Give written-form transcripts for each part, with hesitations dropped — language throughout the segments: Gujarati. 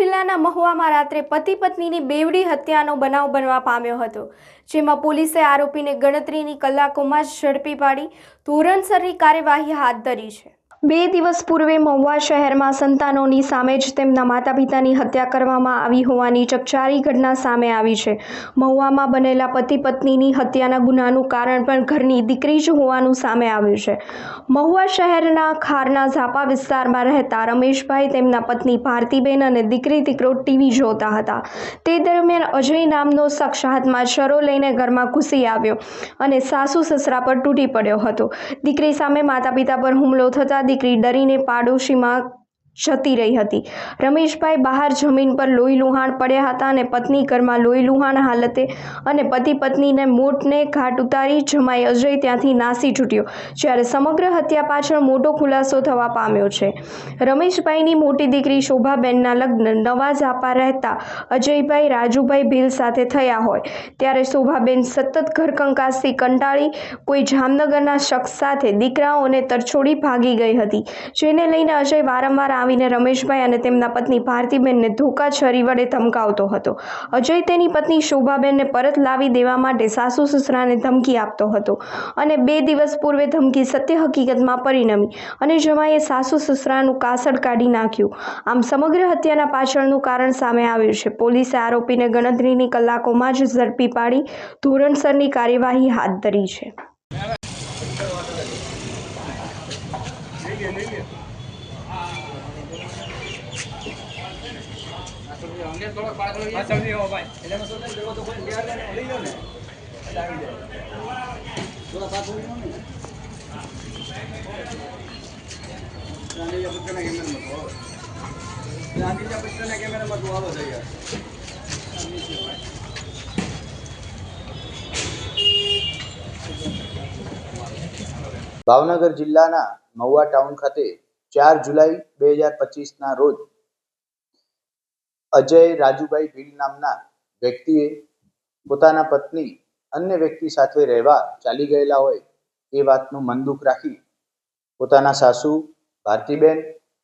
જિલ્લાના મહુવામાં રાત્રે પતિ પત્નીની બેવડી હત્યાનો બનાવ બનવા પામ્યો હતો, જેમાં પોલીસે આરોપીને ગણતરીની કલાકોમાં જ ઝડપી પાડી ધોરણસરની કાર્યવાહી હાથ ધરી છે। 2 દિવસ પૂર્વે મહુવા શહેરમાં સંતાનોની સામે જ તેમના માતા પિતાની હત્યા કરવામાં આવી હોવાની ચકચારી ઘટના સામે આવી છે। મહુવામાં બનેલા પતિ પત્નીની હત્યાના ગુનાનું કારણ પણ ઘરની દીકરી જ હોવાનું સામે આવ્યું છે। મહુવા શહેરના ખારના ઝાપા વિસ્તારમાં રહેતા રમેશભાઈ તેમના પત્ની ભારતીબેન અને દીકરો ટીવી જોતા હતા। તે દરમિયાન અજય નામનો શખ્સ હાથમાં છરો લઈને ઘરમાં ઘૂસી આવ્યો અને સાસુ સસરા પર તૂટી પડ્યો હતો। દીકરી સામે માતા પિતા પર હુમલો થતા દીકરી ડરીને પાડોશીમાં જતી રહી હતી। રમેશભાઈ બહાર જમીન પર લોહી લુહાણ પડ્યા હતા અને પત્ની ઘરમાં લોહી લુહાણ હાલતે અને પતિ પત્નીને મોતને ઘાટ ઉતારી જમાઈ અજય ત્યાંથી નાસી છૂટ્યો, જ્યારે સમગ્ર હત્યા પાછળ મોટો ખુલાસો થવા પામ્યો છે। રમેશભાઈની મોટી દીકરી શોભાબેનના લગ્ન નવા ઝાપા રહેતા અજયભાઈ રાજુભાઈ ભીલ સાથે થયા હોય ત્યારે શોભાબેન સતત ઘરકંકાસથી કંટાળી કોઈ જામનગરના શખ્સ સાથે દીકરાઓને તરછોડી ભાગી ગઈ હતી, જેને લઈને અજય વારંવાર આવીને રમેશભાઈ અને તેમના પત્ની ભારતીબેનને ધોકાછરી વડે ધમકાવતો હતો। અજય તેની પત્ની શોભાબેનને પરત લાવી દેવા માટે સાસુ સસરાને ધમકી આપતો હતો અને 2 દિવસ પૂર્વે ધમકી સત્ય હકીકતમાં પરિણમી અને જમાઈએ સાસુ સસરાનું કાસળ કાઢી નાખ્યું। આમ સમગ્ર હત્યાના પાછળનું કારણ સામે આવ્યું છે। પોલીસે આરોપીને ગણતરીની કલાકોમાં જ ઝડપી પાડી ધોરણસરની કાર્યવાહી હાથ ધરી છે। ભાવનગર જિલ્લાના મહુવા ટાઉન ખાતે 4 જુલાઈ 2025ના રોજ અજય રાજુભાઈ ભીલ નામના વ્યક્તિએ પોતાના પત્ની અન્ય વ્યક્તિ સાથે રહેવા ચાલી ગયેલા હોય એ વાતનું મન દુઃખ રાખી પોતાના સાસુ ભારતીબેન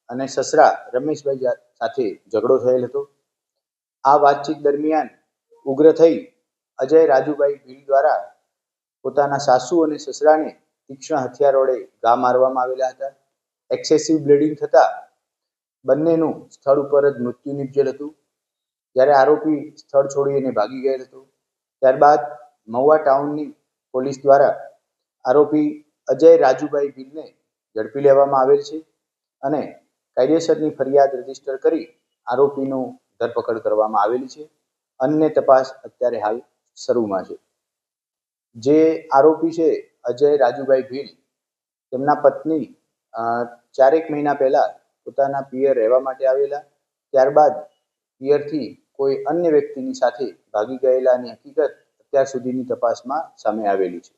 અને સસરા રમેશભાઈ સાથે ઝઘડો થયેલ હતો। આ વાતચીત દરમિયાન ઉગ્ર થઈ અજય રાજુભાઈ ભીલ દ્વારા પોતાના સાસુ અને સસરાને તીક્ષ્ણ હથિયાર વડે ઘા મારવામાં આવેલા હતા। એક્સેસિવ બ્લીડિંગ થતા બંનેનું સ્થળ ઉપર જ મૃત્યુ નિપજેલ હતું, જ્યારે આરોપી સ્થળ છોડીને ભાગી ગયેલ હતો। ત્યારબાદ મહુવા ટાઉનની પોલીસ દ્વારા આરોપી અજય રાજુભાઈ ભીલને ઝડપી લેવામાં આવેલ છે અને કાયદેસરની ફરિયાદ રજીસ્ટર કરી આરોપીનું ધરપકડ કરવામાં આવેલી છે। અન્ય તપાસ અત્યારે હાલ શરૂમાં છે। જે આરોપી છે અજય રાજુભાઈ ભીલ, તેમના પત્ની 4 મહિના પહેલા પોતાના પિયર રહેવા માટે આવેલા, ત્યારબાદ પિયરથી કોઈ અન્ય વ્યક્તિની સાથે ભાગી ગયેલાની હકીકત અત્યાર સુધીની તપાસમાં સામે આવેલી છે।